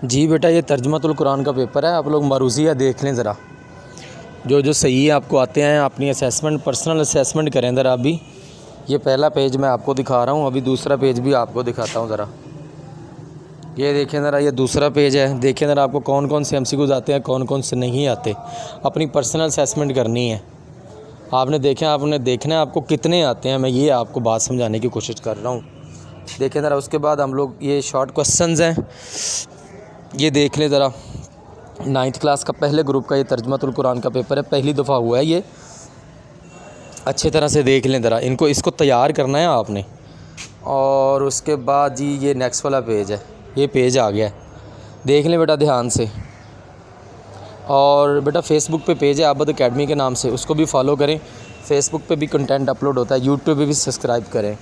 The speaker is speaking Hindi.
जी बेटा, ये तर्जुमतुल कुरान का पेपर है। आप लोग मरूज़िया देख लें ज़रा, जो सही है आपको आते हैं। अपनी असेसमेंट, पर्सनल असेसमेंट करें ज़रा। अभी ये पहला पेज मैं आपको दिखा रहा हूँ, अभी दूसरा पेज भी आपको दिखाता हूँ ज़रा। ये देखें ज़रा, ये दूसरा पेज है। देखें ज़रा आपको कौन कौन से MCQs आते हैं, कौन कौन से नहीं आते। अपनी पर्सनल असेसमेंट करनी है आपने देखना है आपको कितने आते हैं। मैं ये आपको बात समझाने की कोशिश कर रहा हूँ। देखें ज़रा, उसके बाद हम लोग ये शॉर्ट क्वेश्चंस हैं, ये देख लें ज़रा। 9th क्लास का पहले ग्रुप का ये तर्जुमतुल कुरान का पेपर है, पहली दफ़ा हुआ है ये। अच्छे तरह से देख लें ज़रा, इसको तैयार करना है आपने। और उसके बाद जी ये नेक्स्ट वाला पेज है, ये पेज आ गया है, देख लें बेटा ध्यान से। और बेटा फेसबुक पे पेज है आबद अकेडमी के नाम से, उसको भी फॉलो करें। फेसबुक पे भी कंटेंट अपलोड होता है, यूट्यूब पे भी सब्सक्राइब करें।